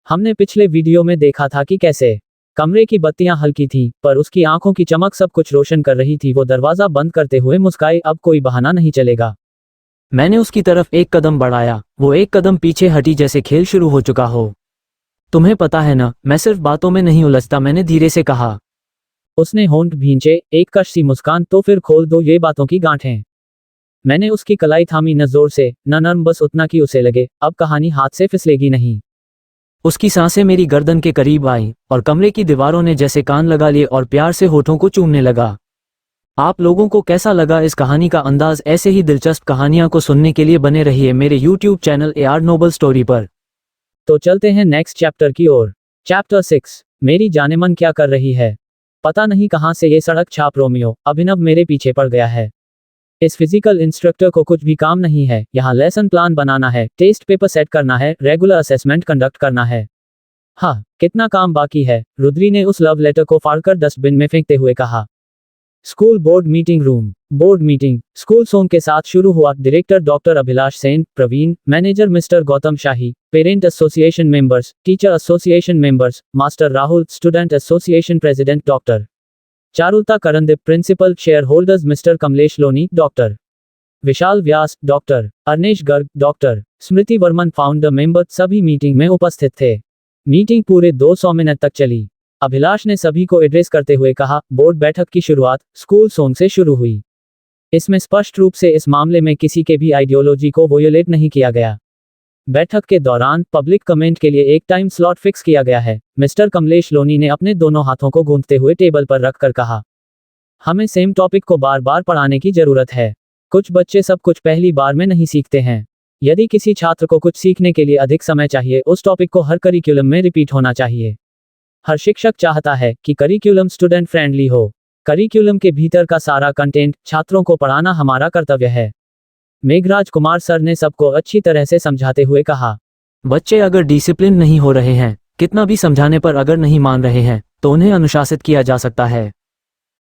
हमने पिछले वीडियो में देखा था कि कैसे कमरे की बत्तियां हल्की थीं, पर उसकी आंखों की चमक सब कुछ रोशन कर रही थी। वो दरवाजा बंद करते हुए मुस्काई, अब कोई बहाना नहीं चलेगा। मैंने उसकी तरफ एक कदम बढ़ाया। वो एक कदम पीछे हटी, जैसे खेल शुरू हो चुका हो। तुम्हें पता है ना, मैं सिर्फ बातों में नहीं उलझता, मैंने धीरे से कहा। उसने होंठ भींचे, एक कश सी मुस्कान। तो फिर खोल दो ये बातों की गांठें। मैंने उसकी कलाई थामी, न जोर से न नर्म, बस उतना कि उसे लगे अब कहानी हाथ से फिसलेगी नहीं। उसकी सांसें मेरी गर्दन के करीब आई और कमरे की दीवारों ने जैसे कान लगा लिए और प्यार से होठों को चूमने लगा। आप लोगों को कैसा लगा इस कहानी का अंदाज? ऐसे ही दिलचस्प कहानियां को सुनने के लिए बने रहिए मेरे YouTube channel AR noble story पर। तो चलते हैं नेक्स्ट चैप्टर की ओर। चैप्टर 6, मेरी जानेमन क्या कर रही है। पता नहीं कहां से ये सड़क छाप रोमियो अभिनव मेरे पीछे पड़ गया है। इस फिजिकल इंस्ट्रक्टर को कुछ भी काम नहीं है। यहाँ लेसन प्लान बनाना है, टेस्ट पेपर सेट करना है, रेगुलर असेसमेंट कंडक्ट करना है। हाँ, कितना काम बाकी है। रुद्री ने उस लव लेटर को फाड़कर डस्टबिन में फेंकते हुए कहा। School board meeting room. Board meeting school song के साथ शुरू हुआ। Director doctor Abhilash Sen, Praveen, manager mister Gautam Shahi, parent association members, teacher association members, master Rahul, student association president doctor Charulata Karandeep, principal, share holders mister Kamlesh Loni, doctor Vishal Vyas, doctor Arnesh Garg, doctor Smriti Varman, founder member, सभी meeting में उपस्थित थे। Meeting पूरे 200 minute तक चली। अभिलाष ने सभी को एड्रेस करते हुए कहा, बोर्ड बैठक की शुरुआत स्कूल सॉन्ग से शुरू हुई। इसमें स्पष्ट रूप से इस मामले में किसी के भी आइडियोलॉजी को वोयोलेट नहीं किया गया। बैठक के दौरान पब्लिक कमेंट के लिए एक टाइम स्लॉट फिक्स किया गया है। मिस्टर कमलेश लोनी ने अपने दोनों हाथों को गूंथते हुए टेबल पर रखकर कहा, हमें सेम टॉपिक को बार बार पढ़ाने की जरूरत है। कुछ बच्चे सब कुछ पहली बार में नहीं सीखते हैं। यदि किसी छात्र को कुछ सीखने के लिए अधिक समय चाहिए, उस टॉपिक को हर करिकुलम में रिपीट होना चाहिए। हर शिक्षक चाहता है कि करिकुलम स्टूडेंट फ्रेंडली हो। करिकुलम के भीतर का सारा कंटेंट छात्रों को पढ़ाना हमारा कर्तव्य है। मेघराज कुमार सर ने सबको अच्छी तरह से समझाते हुए कहा, बच्चे अगर डिसिप्लिन नहीं हो रहे हैं, कितना भी समझाने पर अगर नहीं मान रहे हैं, तो उन्हें अनुशासित किया जा सकता है।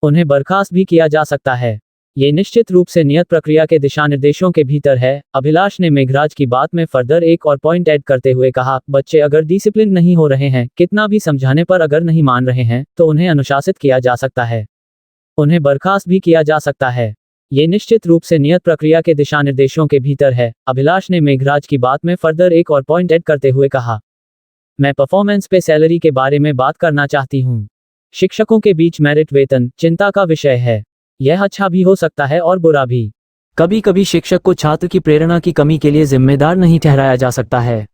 उन्हें बर्खास्त भी किया जा सकता है। ये निश्चित रूप से नियत प्रक्रिया के दिशानिर्देशों के भीतर है। अभिलाष ने मेघराज की बात में फर्दर एक और पॉइंट ऐड करते हुए कहा, बच्चे अगर डिसिप्लिन नहीं हो रहे हैं, कितना भी समझाने पर अगर नहीं मान रहे हैं, तो उन्हें अनुशासित किया जा सकता है। उन्हें बर्खास्त भी किया जा सकता है। ये निश्चित रूप से नियत प्रक्रिया के दिशानिर्देशों के भीतर है। अभिलाष ने मेघराज की बात में फर्दर एक और पॉइंट ऐड करते हुए कहा, मैं परफॉर्मेंस पे सैलरी के बारे में बात करना चाहती हूँ। शिक्षकों के बीच मेरिट वेतन चिंता का विषय है। यह अच्छा भी हो सकता है और बुरा भी। कभी कभी शिक्षक को छात्र की प्रेरणा की कमी के लिए जिम्मेदार नहीं ठहराया जा सकता है।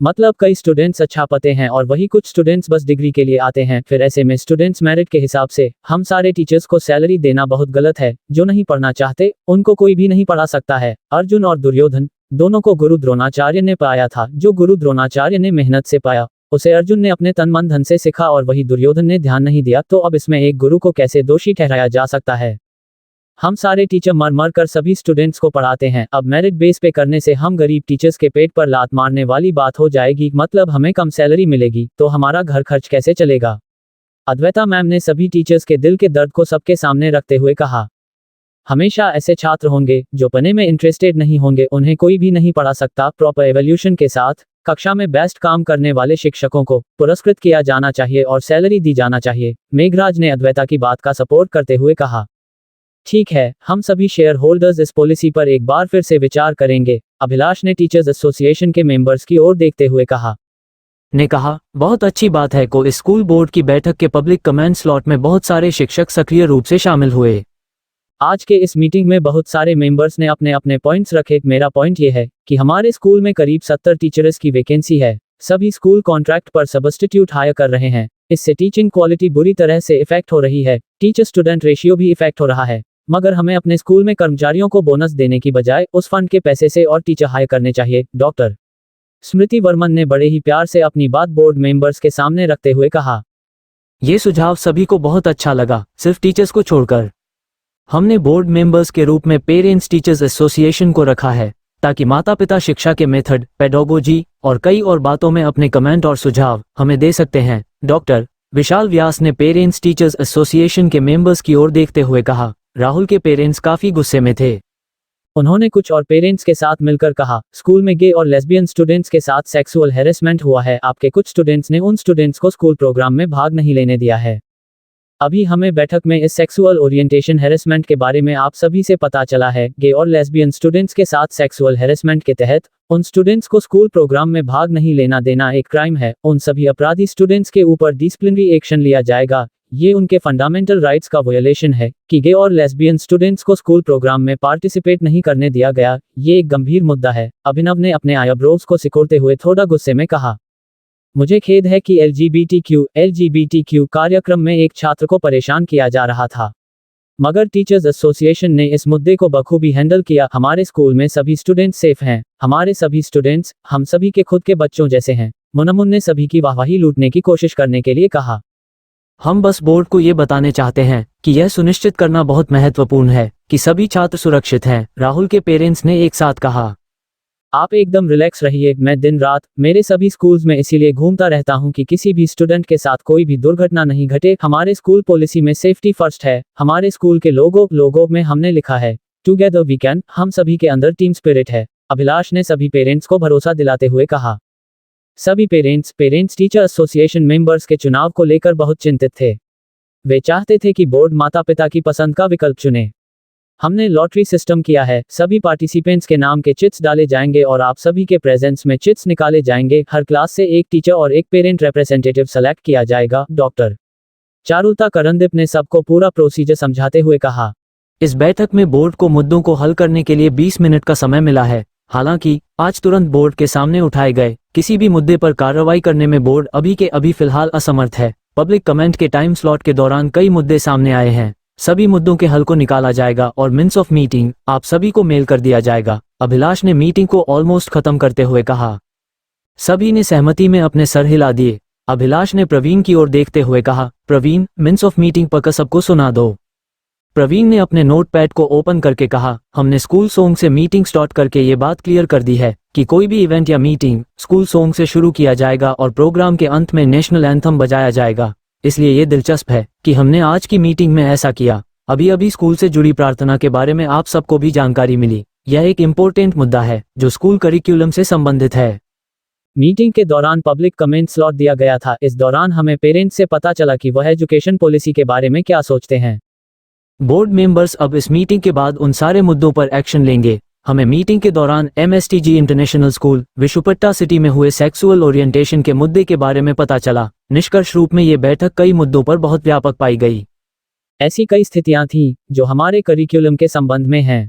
मतलब कई स्टूडेंट्स अच्छा पढ़ते हैं और वही कुछ स्टूडेंट्स बस डिग्री के लिए आते हैं। फिर ऐसे में स्टूडेंट्स मेरिट के हिसाब से हम सारे टीचर्स को सैलरी देना बहुत गलत है। जो नहीं पढ़ना चाहते उनको कोई भी नहीं पढ़ा सकता है। अर्जुन और दुर्योधन दोनों को गुरु द्रोणाचार्य ने पाया था। जो गुरु द्रोणाचार्य ने मेहनत से पाया, उसे अर्जुन ने अपने तन मन धन से सीखा और वही दुर्योधन ने ध्यान नहीं दिया। तो अब इसमें एक गुरु को कैसे दोषी ठहराया जा सकता है? हम सारे टीचर मर मर कर सभी स्टूडेंट्स को पढ़ाते हैं। अब मेरिट बेस पे करने से हम गरीब टीचर्स के पेट पर लात मारने वाली बात हो जाएगी। मतलब हमें कम सैलरी मिलेगी तो हमारा घर खर्च कैसे चलेगा? अद्वैता मैम ने सभी टीचर्स के दिल के दर्द को सबके सामने रखते हुए कहा, हमेशा ऐसे छात्र होंगे जो पढ़ने में इंटरेस्टेड नहीं होंगे। उन्हें कोई भी नहीं पढ़ा सकता। प्रॉपर एवोल्यूशन के साथ कक्षा में बेस्ट काम करने वाले शिक्षकों को पुरस्कृत किया जाना चाहिए और सैलरी दी जाना चाहिए। मेघराज ने अद्वैता की बात का सपोर्ट करते हुए कहा, ठीक है, हम सभी शेयर होल्डर्स इस पॉलिसी पर एक बार फिर से विचार करेंगे। अभिलाष ने टीचर्स एसोसिएशन के मेंबर्स की ओर देखते हुए कहा, बहुत अच्छी बात है। को स्कूल बोर्ड की बैठक के पब्लिक कमेंट स्लॉट में बहुत सारे शिक्षक सक्रिय रूप से शामिल हुए। आज के इस मीटिंग में बहुत सारे मेंबर्स ने अपने अपने पॉइंट्स रखे। मेरा पॉइंट ये है कि हमारे स्कूल में करीब 70 टीचर्स की वैकेंसी है। सभी स्कूल कॉन्ट्रैक्ट पर सब्स्टिट्यूट हायर कर रहे हैं। इससे टीचिंग क्वालिटी बुरी तरह से इफेक्ट हो रही है। टीचर स्टूडेंट रेशियो भी इफेक्ट हो रहा है। मगर हमें अपने स्कूल में कर्मचारियों को बोनस देने की बजाय उस फंड के पैसे से और टीचर हायर करने चाहिए। डॉक्टर स्मृति वर्मन ने बड़े ही प्यार से अपनी बात बोर्ड मेंबर्स के सामने रखते हुए कहा, ये सुझाव सभी को बहुत अच्छा लगा, सिर्फ टीचर्स को छोड़कर। हमने बोर्ड मेंबर्स के रूप में पेरेंट्स टीचर्स एसोसिएशन को रखा है ताकि माता पिता शिक्षा के मेथड, पेडोगोजी और कई और बातों में अपने कमेंट और सुझाव हमें दे सकते हैं। डॉक्टर विशाल व्यास ने पेरेंट्स टीचर्स एसोसिएशन के मेंबर्स की ओर देखते हुए कहा, राहुल के पेरेंट्स काफी गुस्से में थे। उन्होंने कुछ और पेरेंट्स के साथ मिलकर कहा, स्कूल में गे और लेस्बियन स्टूडेंट्स के साथ सेक्सुअल हैरेसमेंट हुआ है। आपके कुछ स्टूडेंट्स ने उन स्टूडेंट्स को स्कूल प्रोग्राम में भाग नहीं लेने दिया है। अभी हमें बैठक में इस सेक्सुअल ओरिएंटेशन हैरेसमेंट के बारे में आप सभी से पता चला है। गे और लेस्बियन स्टूडेंट्स के साथ सेक्सुअल हैरेसमेंट के तहत उन स्टूडेंट्स को स्कूल प्रोग्राम में भाग नहीं लेना देना एक क्राइम है। उन सभी अपराधी स्टूडेंट्स के ऊपर डिसिप्लिनरी एक्शन लिया जाएगा। ये उनके फंडामेंटल राइट्स का वायोलेशन है कि गे और लेस्बियन स्टूडेंट्स को स्कूल प्रोग्राम में पार्टिसिपेट नहीं करने दिया गया। ये एक गंभीर मुद्दा है। अभिनव ने अपने आईब्रोज को सिकोड़ते हुए थोड़ा गुस्से में कहा, मुझे खेद है कि एलजीबीटीक्यू कार्यक्रम में एक छात्र को परेशान किया जा रहा था, मगर टीचर्स एसोसिएशन ने इस मुद्दे को बखूबी हैंडल किया। हमारे स्कूल में सभी स्टूडेंट्स सेफ हैं। हमारे सभी स्टूडेंट्स हम सभी के खुद के बच्चों जैसे हैं। मुनमुन ने सभी की वाहवाही लूटने की कोशिश करने के लिए कहा, हम बस बोर्ड को ये बताने चाहते हैं कि यह सुनिश्चित करना बहुत महत्वपूर्ण है कि सभी छात्र सुरक्षित हैं, राहुल के पेरेंट्स ने एक साथ कहा। आप एकदम रिलैक्स रहिए। मैं दिन रात मेरे सभी स्कूल्स में इसीलिए घूमता रहता हूं कि किसी भी स्टूडेंट के साथ कोई भी दुर्घटना नहीं घटे। हमारे स्कूल पॉलिसी में सेफ्टी फर्स्ट है। हमारे स्कूल के लोगो में हमने लिखा है, टुगेदर वी कैन। हम सभी के अंदर टीम स्पिरिट है। अभिलाष ने सभी पेरेंट्स को भरोसा दिलाते हुए कहा। सभी पेरेंट्स टीचर एसोसिएशन मेंबर्स के चुनाव को लेकर बहुत चिंतित थे। वे चाहते थे कि बोर्ड माता पिता की पसंद का विकल्प चुने। हमने लॉटरी सिस्टम किया है। सभी पार्टिसिपेंट्स के नाम के चिट्स डाले जाएंगे और आप सभी के प्रेजेंस में चिट्स निकाले जाएंगे। हर क्लास से एक टीचर और एक पेरेंट रिप्रेजेंटेटिव सेलेक्ट किया जाएगा। डॉक्टर चारुलता करंदीप ने सबको पूरा प्रोसीजर समझाते हुए कहा। इस बैठक में बोर्ड को मुद्दों को हल करने के लिए 20 मिनट का समय मिला है। हालांकि आज तुरंत बोर्ड के सामने उठाए गए किसी भी मुद्दे पर कार्रवाई करने में बोर्ड अभी के अभी फिलहाल असमर्थ है। पब्लिक कमेंट के टाइम स्लॉट के दौरान कई मुद्दे सामने आए हैं। सभी मुद्दों के हल को निकाला जाएगा और मिनट्स ऑफ मीटिंग आप सभी को मेल कर दिया जाएगा। अभिलाष ने मीटिंग को ऑलमोस्ट खत्म करते हुए कहा। सभी ने सहमति में अपने सर हिला दिए। अभिलाष ने प्रवीण की ओर देखते हुए कहा, प्रवीण, मिनट्स ऑफ मीटिंग पक्का सबको सुना दो। प्रवीण ने अपने नोटपैड को ओपन करके कहा, हमने स्कूल सॉन्ग से मीटिंग स्टार्ट करके ये बात क्लियर कर दी है कि कोई भी इवेंट या मीटिंग स्कूल सॉन्ग से शुरू किया जाएगा और प्रोग्राम के अंत में नेशनल एंथम बजाया जाएगा। इसलिए ये दिलचस्प है कि हमने आज की मीटिंग में ऐसा किया। अभी अभी स्कूल से जुड़ी प्रार्थना के बारे में आप सबको भी जानकारी मिली। यह एक इम्पोर्टेंट मुद्दा है जो स्कूल करिकुलम से संबंधित है। मीटिंग के दौरान पब्लिक कमेंट स्लॉट दिया गया था। इस दौरान हमें पेरेंट्स से पता चला कि वह एजुकेशन पॉलिसी के बारे में क्या सोचते हैं। बोर्ड मेंबर्स अब इस मीटिंग के बाद उन सारे मुद्दों पर एक्शन लेंगे। हमें मीटिंग के दौरान MSTG इंटरनेशनल स्कूल विशुपट्टा सिटी में हुए सेक्सुअल ओरिएंटेशन के मुद्दे के बारे में पता चला। निष्कर्ष रूप में ये बैठक कई मुद्दों पर बहुत व्यापक पाई गई। ऐसी कई स्थितियां थीं जो हमारे करिकुलम के संबंध में हैं।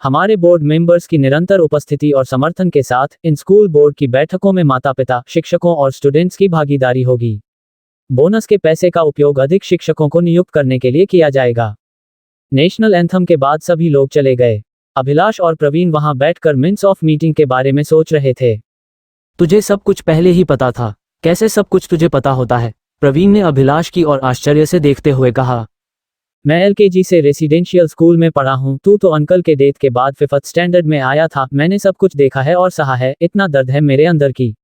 हमारे बोर्ड मेंबर्स की निरंतर उपस्थिति और समर्थन के साथ इन स्कूल बोर्ड की बैठकों में माता पिता, शिक्षकों और स्टूडेंट्स की भागीदारी होगी। बोनस के पैसे का उपयोग अधिक शिक्षकों को नियुक्त करने के लिए किया जाएगा। नेशनल एंथम के बाद सभी लोग चले गए। अभिलाष और प्रवीण वहां बैठकर मिनट्स ऑफ मीटिंग के बारे में सोच रहे थे। तुझे सब कुछ पहले ही पता था। कैसे सब कुछ तुझे पता होता है? प्रवीण ने अभिलाष की ओर आश्चर्य से देखते हुए कहा। मैं LKG से रेसिडेंशियल स्कूल में पढ़ा हूँ। तू तो अंकल के डेथ के बाद 5th स्टैंडर्ड में आया था। मैंने सब कुछ देखा है और सहा है। इतना दर्द है मेरे अंदर की।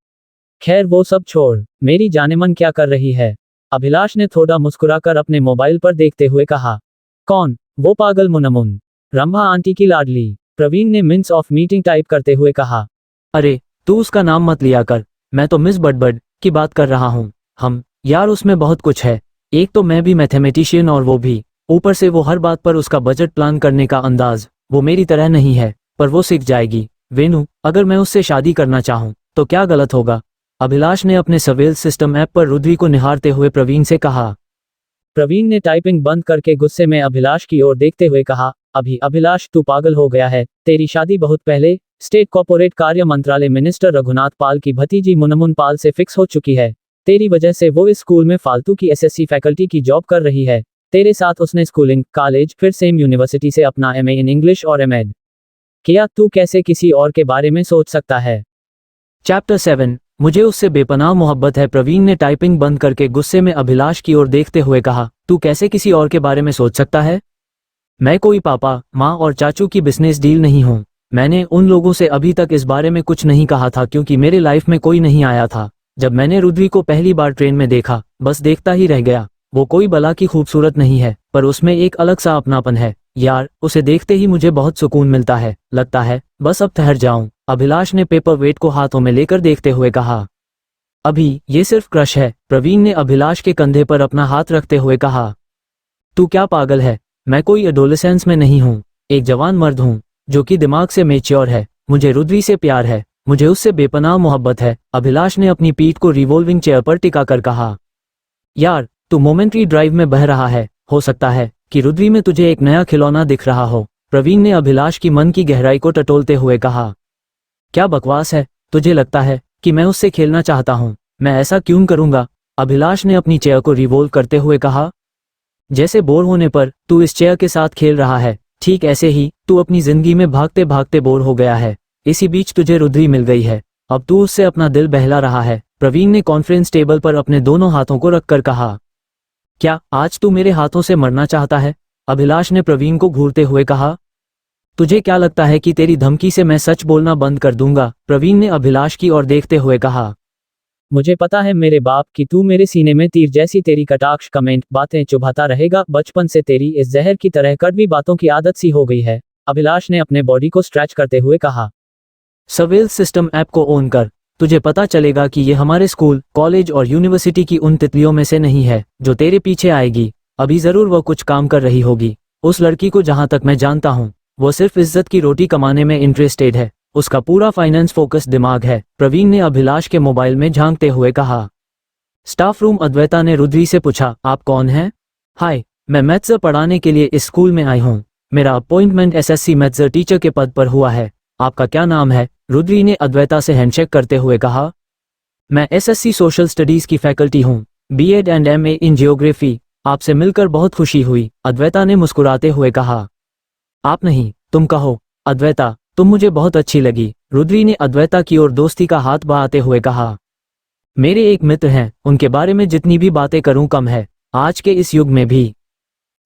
खैर वो सब छोड़, मेरी जानेमन क्या कर रही है? अभिलाष ने थोड़ा मुस्कुराकर अपने मोबाइल पर देखते हुए कहा। कौन? वो पागल मुनमुन, रंभा आंटी की लाडली। प्रवीण ने मिनट्स ऑफ मीटिंग टाइप करते हुए कहा। अरे तू उसका नाम मत लिया कर। मैं तो मिस बडबड की बात कर रहा हूँ। यार उसमें बहुत कुछ है। एक तो मैं भी मैथमेटिशियन और वो भी। ऊपर से वो हर बात पर उसका बजट प्लान करने का अंदाज वो मेरी तरह नहीं है, पर वो सीख जाएगी। वेनु, अगर मैं उससे शादी करना चाहूँ तो क्या गलत होगा? अभिलाष ने अपने सवेल सिस्टम ऐप पर रुद्री को निहारते हुए प्रवीण से कहा। प्रवीण ने टाइपिंग बंद करके गुस्से में अभिलाष की ओर देखते हुए कहा, अभिलाष तू पागल हो गया है। तेरी शादी बहुत पहले स्टेट कॉर्पोरेट कार्य मंत्रालय मिनिस्टर रघुनाथ पाल की भतीजी मुनमुन पाल से फिक्स हो चुकी है। तेरी वजह से वो इस स्कूल में फालतू की SSC फैकल्टी की जॉब कर रही है। तेरे साथ उसने स्कूलिंग, कॉलेज, फिर सेम यूनिवर्सिटी से अपना MA इन इंग्लिश और MAd किया। तू कैसे किसी और के बारे में सोच सकता है? चैप्टर 7, मुझे उससे बेपनाह मोहब्बत है। प्रवीण ने टाइपिंग बंद करके गुस्से में अभिलाष की ओर देखते हुए कहा। तू कैसे किसी और के बारे में सोच सकता है? मैं कोई पापा, माँ और चाचू की बिजनेस डील नहीं हूँ। मैंने उन लोगों से अभी तक इस बारे में कुछ नहीं कहा था क्योंकि मेरे लाइफ में कोई नहीं आया था। जब मैंने रुद्री को पहली बार ट्रेन में देखा, बस देखता ही रह गया। वो कोई बला की खूबसूरत नहीं है, पर उसमें एक अलग सा अपनापन है। यार, उसे देखते ही मुझे बहुत सुकून मिलता है, लगता है बस अब ठहर जाऊं, अभिलाष ने पेपर वेट को हाथों में लेकर देखते हुए कहा। अभी ये सिर्फ क्रश है, प्रवीण ने अभिलाष के कंधे पर अपना हाथ रखते हुए कहा। तू क्या पागल है, मैं कोई एडोलेसेंस में नहीं हूँ, एक जवान मर्द हूँ जो कि दिमाग से मेच्योर है। मुझे रुद्री से प्यार है, मुझे उससे बेपनाह मोहब्बत है, अभिलाष ने अपनी पीठ को रिवॉल्विंग चेयर पर टिकाकर कहा। यार, तू मोमेंट्री ड्राइव में बह रहा है, हो सकता है कि रुद्री में तुझे एक नया खिलौना दिख रहा हो, प्रवीण ने अभिलाष की मन की गहराई को टटोलते हुए कहा। क्या बकवास है, तुझे लगता है कि मैं उससे खेलना चाहता हूँ? मैं ऐसा क्यों करूंगा? अभिलाष ने अपनी चेयर को रिवॉल्व करते हुए कहा। जैसे बोर होने पर तू इस चेयर के साथ खेल रहा है, ठीक ऐसे ही तू अपनी जिंदगी में भागते भागते बोर हो गया है। इसी बीच तुझे रुद्री मिल गई है, अब तू उससे अपना दिल बहला रहा है, प्रवीण ने कॉन्फ्रेंस टेबल पर अपने दोनों हाथों को रखकर कहा। क्या आज तू मेरे हाथों से मरना चाहता है? अभिलाष ने प्रवीण को घूरते हुए कहा। तुझे क्या लगता है कि तेरी धमकी से मैं सच बोलना बंद कर दूंगा? प्रवीण ने अभिलाष की ओर देखते हुए कहा। मुझे पता है मेरे बाप कि तू मेरे सीने में तीर जैसी तेरी कटाक्ष कमेंट बातें चुभाता रहेगा, बचपन से तेरी इस जहर की तरह कड़वी बातों की आदत सी हो गई है, अभिलाष ने अपने बॉडी को स्ट्रेच करते हुए कहा। सवेल सिस्टम ऐप को ऑन कर, तुझे पता चलेगा कि ये हमारे स्कूल, कॉलेज और यूनिवर्सिटी की उन तितलियों में से नहीं है जो तेरे पीछे आएगी। अभी जरूर वो कुछ काम कर रही होगी। उस लड़की को जहां तक मैं जानता हूँ, वो सिर्फ इज्जत की रोटी कमाने में इंटरेस्टेड है, उसका पूरा फाइनेंस फोकस दिमाग है, प्रवीण ने अभिलाष के मोबाइल में झांकते हुए कहा। स्टाफ रूम अद्वैता ने रुद्री से पूछा, आप कौन हैं? हाय, मैं मैथ्स पढ़ाने के लिए इस स्कूल में आई हूँ, मेरा अपॉइंटमेंट एसएससी मैथ्स टीचर के पद पर हुआ है। आपका क्या नाम है? रुद्री ने अद्वैता से हैंडशेक करते हुए कहा। मैं एसएससी सोशल स्टडीज की फैकल्टी हूँ, BEd and MA in geography. आपसे मिलकर बहुत खुशी हुई, अद्वैता ने मुस्कुराते हुए कहा। आप नहीं, तुम कहो। अद्वैता, तुम मुझे बहुत अच्छी लगी, रुद्री ने अद्वैता की ओर दोस्ती का हाथ बढ़ाते हुए कहा। मेरे एक मित्र हैं, उनके बारे में जितनी भी बातें करूं कम है। आज के इस युग में भी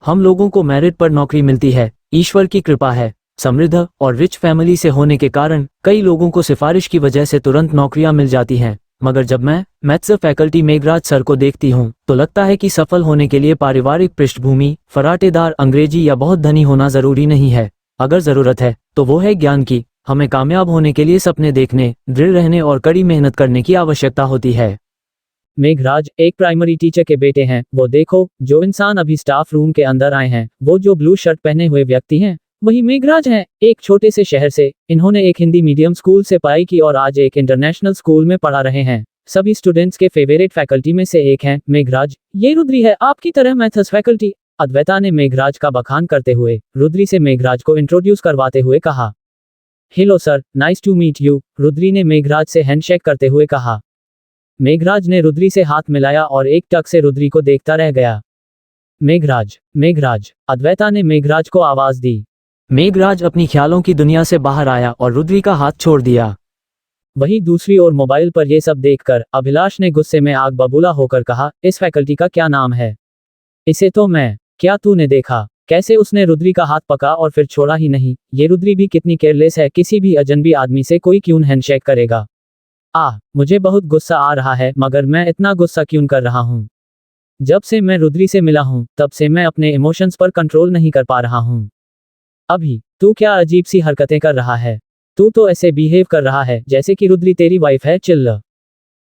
हम लोगों को मेरिट पर नौकरी मिलती है, ईश्वर की कृपा है। समृद्ध और रिच फैमिली से होने के कारण कई लोगों को सिफारिश की वजह से तुरंत नौकरियां मिल जाती हैं, मगर जब मैं मैथ्स फैकल्टी मेघराज सर को देखती हूं तो लगता है कि सफल होने के लिए पारिवारिक पृष्ठभूमि, फराटेदार अंग्रेजी या बहुत धनी होना जरूरी नहीं है। अगर जरूरत है तो वो है ज्ञान की। हमें कामयाब होने के लिए सपने देखने, दृढ़ रहने और कड़ी मेहनत करने की आवश्यकता होती है। मेघराज एक प्राइमरी टीचर के बेटे हैं, वो देखो जो इंसान अभी स्टाफ रूम के अंदर आए हैं, वो जो ब्लू शर्ट पहने हुए व्यक्ति हैं, वही मेघराज हैं। एक छोटे से शहर से इन्होंने एक हिंदी मीडियम स्कूल से पढ़ाई की और आज एक इंटरनेशनल स्कूल में पढ़ा रहे हैं। सभी स्टूडेंट्स के फेवरेट फैकल्टी में से एक हैं मेघराज। ये रुद्री है आपकी तरह मैथ्स फैकल्टी। अद्वैता ने मेघराज का बखान करते हुए रुद्री से मेघराज को इंट्रोड्यूस करवाते हुए कहा। Hello sir, nice to meet you, Rudri ने मेघराज से हैंडशेक करते हुए कहा। मेघराज ने रुद्री से हाथ मिलाया और एक टक से रुद्री को देखता रह गया। मेघराज, मेघराज, अद्वैता ने मेघराज को आवाज दी। मेघराज अपनी ख्यालों की दुनिया से बाहर आया और रुद्री का हाथ छोड़ दिया। वहीं दूसरी ओर मोबाइल पर यह सब देखकर अभिलाष ने गुस्से में आग बबूला होकर कहा, इस फैकल्टी का क्या नाम है? इसे तो मैं, क्या तूने देखा कैसे उसने रुद्री का हाथ पका और फिर छोड़ा ही नहीं? ये रुद्री भी कितनी केयरलेस है, किसी भी अजनबी आदमी से कोई क्यों हैंडशेक करेगा? मुझे बहुत गुस्सा आ रहा है, मगर मैं इतना गुस्सा क्यों कर रहा हूँ? जब से मैं रुद्री से मिला हूँ तब से मैं अपने इमोशंस पर कंट्रोल नहीं कर पा रहा हूँ। अभी तू क्या अजीब सी हरकतें कर रहा है? तू तो ऐसे बिहेव कर रहा है जैसे कि रुद्री तेरी वाइफ है। चिल्ल,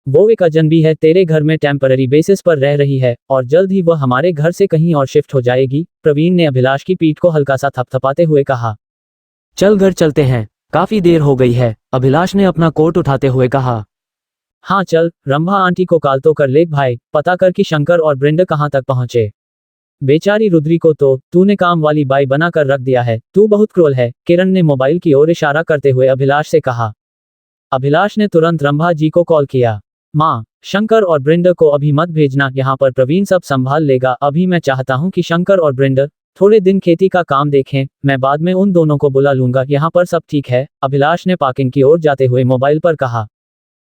वो एक अजनबी है, तेरे घर में टेम्पररी बेसिस पर रह रही है और जल्द ही वह हमारे घर से कहीं और शिफ्ट हो जाएगी, प्रवीण ने अभिलाष की पीठ को हल्का सा थपथपाते हुए कहा। चल घर चलते हैं, काफी देर हो गई है, अभिलाष ने अपना कोट उठाते हुए कहा। हाँ चल, रंभा आंटी को कॉल तो कर ले भाई, पता कर कि शंकर और ब्रिंडा कहाँ तक पहुंचे। बेचारी रुद्री को तो तूने काम वाली बाई बना कर रख दिया है, तू बहुत क्रूर है, किरण ने मोबाइल की ओर इशारा करते हुए अभिलाष से कहा। अभिलाष ने तुरंत रंभा जी को कॉल किया। माँ, शंकर और ब्रिंडा को अभी मत भेजना, यहाँ पर प्रवीण सब संभाल लेगा। अभी मैं चाहता हूँ कि शंकर और ब्रिंडा थोड़े दिन खेती का काम देखें, मैं बाद में उन दोनों को बुला लूंगा, यहाँ पर सब ठीक है, अभिलाष ने पार्किंग की ओर जाते हुए मोबाइल पर कहा।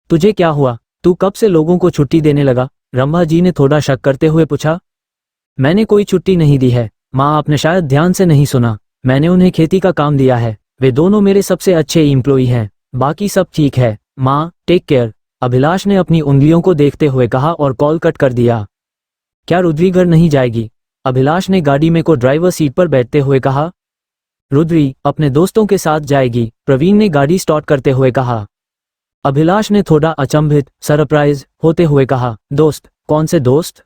तुझे क्या हुआ, तू कब से लोगों को छुट्टी देने लगा? रंभा जी ने थोड़ा शक करते हुए पूछा। मैंने कोई छुट्टी नहीं दी है माँ, आपने शायद ध्यान से नहीं सुना, मैंने उन्हें खेती का काम दिया है, वे दोनों मेरे सबसे अच्छे एम्प्लॉई हैं, बाकी सब ठीक है माँ, टेक केयर, अभिलाष ने अपनी उंगलियों को देखते हुए कहा और कॉल कट कर दिया। क्या रुद्री घर नहीं जाएगी? अभिलाष ने गाड़ी में को ड्राइवर सीट पर बैठते हुए कहा। रुद्री अपने दोस्तों के साथ जाएगी, प्रवीण ने गाड़ी स्टार्ट करते हुए कहा। अभिलाष ने थोड़ा अचंभित सरप्राइज होते हुए कहा, दोस्त? कौन से दोस्त?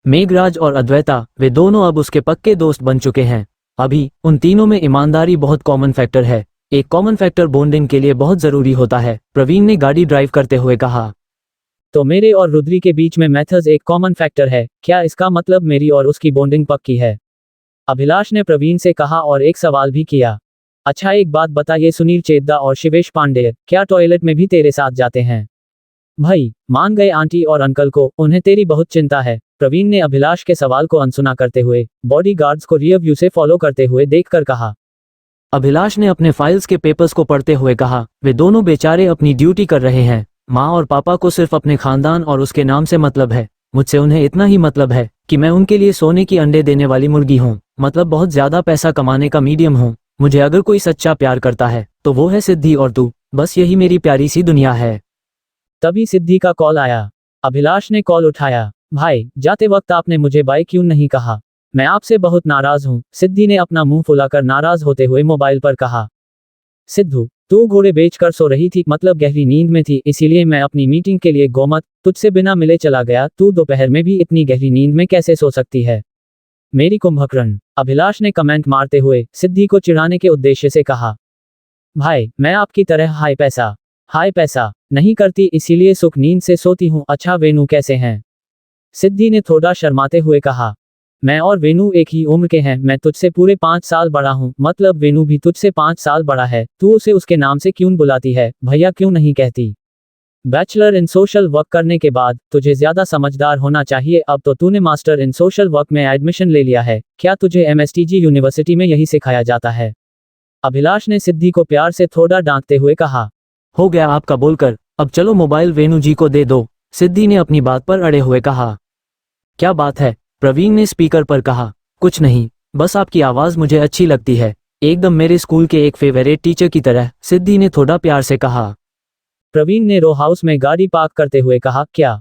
मेघराज और अद्वैता, वे दोनों अब उसके पक्के दोस्त बन चुके हैं। अभी उन तीनों में ईमानदारी बहुत कॉमन फैक्टर है। एक कॉमन फैक्टर बॉन्डिंग के लिए बहुत जरूरी होता है, प्रवीण ने गाड़ी ड्राइव करते हुए कहा। तो मेरे और रुद्री के बीच में मेथड्स एक कॉमन फैक्टर है, क्या इसका मतलब मेरी और उसकी बॉन्डिंग पक्की है? अभिलाष ने प्रवीण से कहा और एक सवाल भी किया। अच्छा एक बात बता, ये सुनील चेद्दा और शिवेश पांडे क्या टॉयलेट में भी तेरे साथ जाते हैं? भाई मान गए आंटी और अंकल को, उन्हें तेरी बहुत चिंता है। प्रवीण ने अभिलाष के सवाल को अनसुना करते हुए बॉडीगार्ड्स को रियर व्यू से फॉलो करते हुए देखकर कहा। अभिलाष ने अपने फाइल्स के पेपर्स को पढ़ते हुए कहा, वे दोनों बेचारे अपनी ड्यूटी कर रहे हैं। माँ और पापा को सिर्फ अपने खानदान और उसके नाम से मतलब है। मुझसे उन्हें इतना ही मतलब है कि मैं उनके लिए सोने की अंडे देने वाली मुर्गी हूँ, मतलब बहुत ज्यादा पैसा कमाने का मीडियम हूँ। मुझे अगर कोई सच्चा प्यार करता है तो वो है सिद्धि और तू, बस यही मेरी प्यारी सी दुनिया है। तभी सिद्धि का कॉल आया। अभिलाष ने कॉल उठाया। भाई जाते वक्त आपने मुझे बाय क्यों नहीं कहा? मैं आपसे बहुत नाराज हूँ, सिद्धि ने अपना मुंह फुलाकर नाराज होते हुए मोबाइल पर कहा। सिद्धू, तू घोड़े बेचकर सो रही थी, मतलब गहरी नींद में थी, इसीलिए मैं अपनी मीटिंग के लिए गोमत तुझसे बिना मिले चला गया। तू दोपहर में भी इतनी गहरी नींद में कैसे सो सकती है? मेरी कुंभकर्ण, अभिलाष ने कमेंट मारते हुए सिद्धि को चिढ़ाने के उद्देश्य से कहा। भाई मैं आपकी तरह हाय पैसा नहीं करती, इसीलिए सुख नींद से सोती हूँ। अच्छा वेनु कैसे हैं? सिद्धि ने थोड़ा शर्माते हुए कहा। मैं और वेनु एक ही उम्र के हैं, मैं तुझसे पूरे 5 साल बड़ा हूँ, मतलब वेनु भी तुझसे 5 साल बड़ा है। तू उसे उसके नाम से क्यों बुलाती है? भैया क्यों नहीं कहती? बैचलर इन सोशल वर्क करने के बाद तुझे ज्यादा समझदार होना चाहिए। अब तो तूने मास्टर इन सोशल वर्क में एडमिशन ले लिया है, क्या तुझे एमएसटीजी यूनिवर्सिटी में यही सिखाया जाता है? अभिलाष ने सिद्धि को प्यार से थोड़ा डांटते हुए कहा। हो गया आपका बोलकर, अब चलो मोबाइल वेनु जी को दे दो, सिद्धि ने अपनी बात पर अड़े हुए कहा। क्या बात है? प्रवीण ने स्पीकर पर कहा। कुछ नहीं, बस आपकी आवाज मुझे अच्छी लगती है, एकदम मेरे स्कूल के एक फेवरेट टीचर की तरह, सिद्धि ने थोड़ा प्यार से कहा। प्रवीण ने रो हाउस में गाड़ी पार्क करते हुए कहा। क्या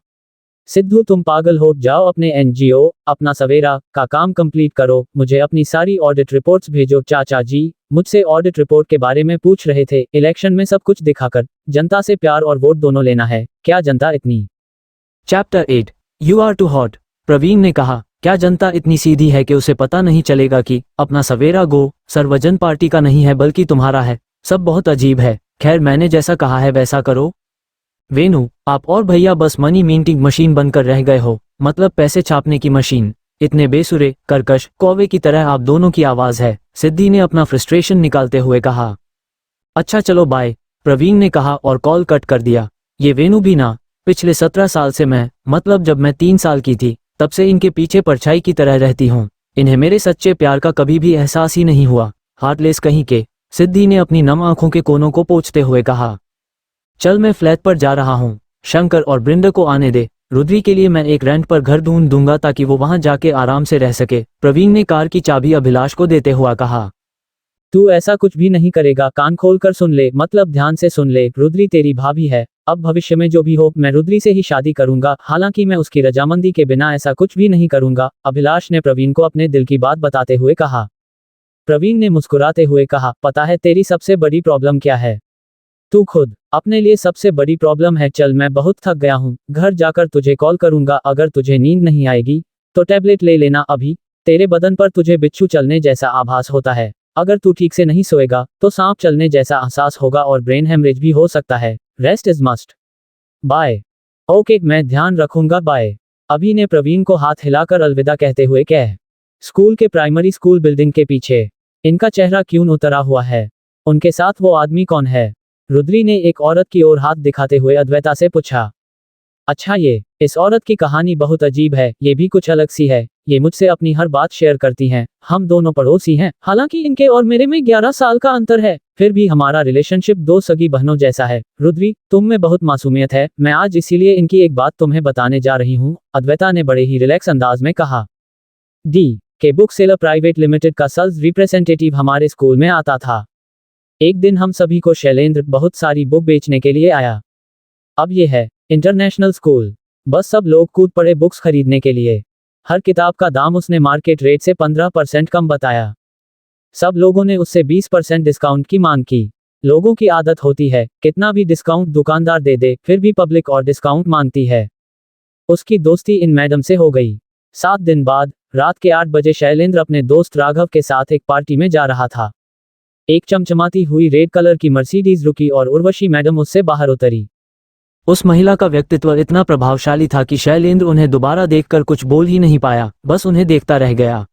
सिद्धू तुम पागल हो? जाओ अपने एनजीओ अपना सवेरा का काम कंप्लीट करो, मुझे अपनी सारी ऑडिट रिपोर्ट्स भेजो। चाचा जी मुझसे ऑडिट रिपोर्ट के बारे में पूछ रहे थे, इलेक्शन में सब कुछ दिखाकर जनता से प्यार और वोट दोनों लेना है, क्या जनता इतनी? Chapter 8 you are too hot, Praveen ने कहा। क्या जनता इतनी सीधी है कि उसे पता नहीं चलेगा कि अपना सवेरा गो सर्वजन पार्टी का नहीं है बल्कि तुम्हारा है? सब बहुत अजीब है। खैर मैंने जैसा कहा है वैसा करो। वेनु, आप और भैया बस मनी मिंटिंग मशीन बनकर रह गए हो, मतलब पैसे छापने की मशीन। इतने बेसुरे कर्कश कौवे की तरह आप दोनों की आवाज है, सिद्धि ने अपना फ्रस्ट्रेशन निकालते हुए कहा। अच्छा चलो बाय, प्रवीण ने कहा और कॉल कट कर दिया। ये वेनु भी ना, पिछले 17 साल से मैं, मतलब जब मैं 3 साल की थी तब से इनके पीछे परछाई की तरह रहती हूँ। इन्हें मेरे सच्चे प्यार का कभी भी एहसास ही नहीं हुआ, हार्टलेस कहीं के, सिद्धि ने अपनी नम आंखों के कोनों को पोंछते हुए कहा। चल मैं फ्लैट पर जा रहा हूँ, शंकर और ब्रिंदा को आने दे, रुद्री के लिए मैं एक रेंट पर घर ढूंढ दूंगा ताकि वो वहां जाके आराम से रह सके, प्रवीण ने कार की चाबी अभिलाष को देते हुआ कहा। तू ऐसा कुछ भी नहीं करेगा, कान खोलकर सुन ले, मतलब ध्यान से सुन ले, रुद्री तेरी भाभी है। अब भविष्य में जो भी हो मैं रुद्री से ही शादी करूंगा, हालांकि मैं उसकी रजामंदी के बिना ऐसा कुछ भी नहीं करूंगा, अभिलाष ने प्रवीण को अपने दिल की बात बताते हुए कहा। प्रवीण ने मुस्कुराते हुए कहा, पता है तेरी सबसे बड़ी प्रॉब्लम क्या है? तू खुद अपने लिए सबसे बड़ी प्रॉब्लम है। चल मैं बहुत थक गया हूँ, घर जाकर तुझे कॉल करूंगा। अगर तुझे नींद नहीं आएगी तो टैबलेट ले लेना अभी। तेरे बदन पर तुझे बिच्छू चलने जैसा आभास होता है, अगर तू ठीक से नहीं सोएगा तो सांप चलने जैसा एहसास होगा और ब्रेन हेमरेज भी हो सकता है। Rest is must. Bye. Okay मैं ध्यान रखूंगा, बाय। अभी ने प्रवीण को हाथ हिलाकर अलविदा कहते हुए कह। स्कूल के प्राइमरी स्कूल बिल्डिंग के पीछे इनका चेहरा क्यों उतरा हुआ है? उनके साथ वो आदमी कौन है? रुद्री ने एक औरत की ओर हाथ दिखाते हुए अद्वैता से पूछा। अच्छा इस औरत की कहानी बहुत अजीब है, ये भी कुछ अलग सी है। ये मुझसे अपनी हर बात शेयर करती हैं, हम दोनों पड़ोसी हैं, हालांकि इनके और मेरे में 11 साल का अंतर है, फिर भी हमारा रिलेशनशिप 2 सगी बहनों जैसा है। रुद्री तुम में बहुत मासूमियत है, मैं आज इसीलिए इनकी एक बात तुम्हें बताने जा रही हूँ, अद्वैता ने बड़े ही रिलैक्स अंदाज में कहा। डी के बुक सेलर प्राइवेट लिमिटेड का सेल्स रिप्रेजेंटेटिव हमारे स्कूल में आता था। एक दिन हम सभी को शैलेंद्र बहुत सारी बुक बेचने के लिए आया। अब ये है इंटरनेशनल स्कूल, बस सब लोग कूद पड़े बुक्स खरीदने के लिए। हर किताब का दाम उसने मार्केट रेट से 15% कम बताया। सब लोगों ने उससे 20% डिस्काउंट की मांग की। लोगों की आदत होती है, कितना भी डिस्काउंट दुकानदार दे दे, फिर भी पब्लिक और डिस्काउंट मांगती है। उसकी दोस्ती इन मैडम से हो गई। 7 दिन बाद, रात के 8 बजे शैलेंद्र अपने दोस्त राघव के साथ एक पार्टी में जा रहा था। एक चमचमाती हुई रेड कलर की मर्सिडीज रुकी और उर्वशी मैडम उससे बाहर उतरी। उस महिला का व्यक्तित्व इतना प्रभावशाली था कि शैलेंद्र उन्हें दोबारा देखकर कुछ बोल ही नहीं पाया, बस उन्हें देखता रह गया।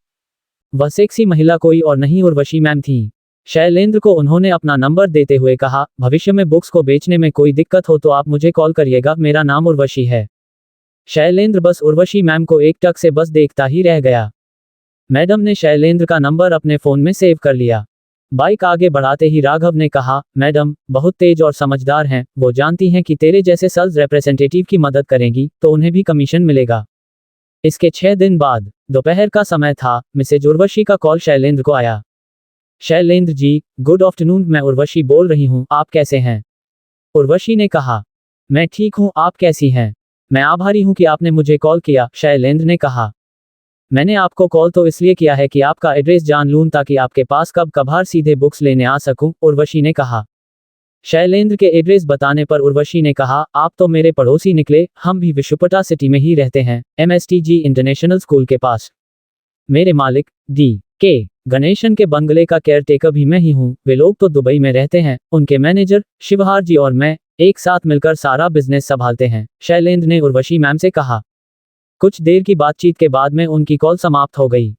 वह सेक्सी महिला कोई और नहीं उर्वशी मैम थी। शैलेंद्र को उन्होंने अपना नंबर देते हुए कहा, भविष्य में बुक्स को बेचने में कोई दिक्कत हो तो आप मुझे कॉल करिएगा, मेरा नाम उर्वशी है। शैलेंद्र बस उर्वशी मैम को एकटक से बस देखता ही रह गया। मैडम ने शैलेंद्र का नंबर अपने फोन में सेव कर लिया। बाइक आगे बढ़ाते ही राघव ने कहा, मैडम बहुत तेज और समझदार हैं, वो जानती हैं कि तेरे जैसे सेल्स रिप्रेजेंटेटिव की मदद करेंगी तो उन्हें भी कमीशन मिलेगा। इसके 6 दिन बाद, दोपहर का समय था, मिसेज उर्वशी का कॉल शैलेंद्र को आया। शैलेंद्र जी, गुड आफ्टरनून, मैं उर्वशी बोल रही हूँ, आप कैसे हैं? उर्वशी ने कहा, मैं ठीक हूँ, आप कैसी हैं? मैं आभारी हूँ कि आपने मुझे कॉल किया, शैलेंद्र ने कहा। मैंने आपको कॉल तो इसलिए किया है कि आपका एड्रेस जान लूं ताकि आपके पास कब कभार सीधे बुक्स लेने आ सकूं, उर्वशी ने कहा। शैलेंद्र के एड्रेस बताने पर उर्वशी ने कहा, आप तो मेरे पड़ोसी निकले, हम भी विशुपटा सिटी में ही रहते हैं, MSTG इंटरनेशनल स्कूल के पास। मेरे मालिक D.K. गणेशन के बंगले का केयरटेकर भी मैं ही हूँ, वे लोग तो दुबई में रहते हैं, उनके मैनेजर शिवहार जी और मैं एक साथ मिलकर सारा बिजनेस संभालते हैं, शैलेंद्र ने उर्वशी मैम से कहा। कुछ देर की बातचीत के बाद में उनकी कॉल समाप्त हो गई।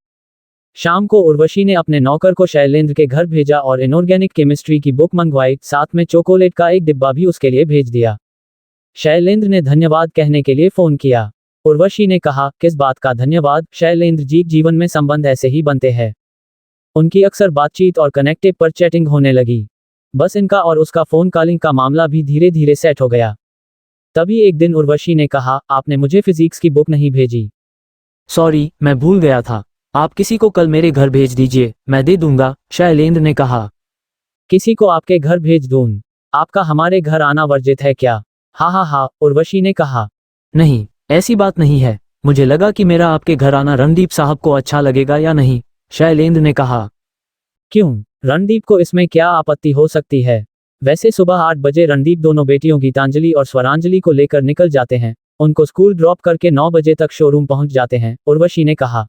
शाम को उर्वशी ने अपने नौकर को शैलेंद्र के घर भेजा और इनऑर्गेनिक केमिस्ट्री की बुक मंगवाई, साथ में चॉकलेट का एक डिब्बा भी उसके लिए भेज दिया। शैलेंद्र ने धन्यवाद कहने के लिए फोन किया। उर्वशी ने कहा, किस बात का धन्यवाद शैलेंद्र जी, जीवन में संबंध ऐसे ही बनते हैं। उनकी अक्सर बातचीत और कनेक्टिव पर चैटिंग होने लगी। बस इनका और उसका फोन कॉलिंग का मामला भी धीरे धीरे सेट हो गया। तभी एक दिन उर्वशी ने कहा, आपने मुझे फिजिक्स की बुक नहीं भेजी। सॉरी, मैं भूल गया था, आप किसी को कल मेरे घर भेज दीजिए, मैं दे दूंगा, शैलेंद्र ने कहा। किसी को आपके घर भेज दूं? आपका हमारे घर आना वर्जित है क्या? हा, उर्वशी ने कहा। नहीं, ऐसी बात नहीं है, मुझे लगा कि मेरा आपके घर आना रणदीप साहब को अच्छा लगेगा या नहीं, शैलेंद्र ने कहा। क्यों, रणदीप को इसमें क्या आपत्ति हो सकती है? वैसे सुबह 8 बजे रणदीप दोनों बेटियों गीतांजलि और स्वरांजलि को लेकर निकल जाते हैं, उनको स्कूल ड्रॉप करके 9 बजे तक शोरूम पहुंच जाते हैं, उर्वशी ने कहा।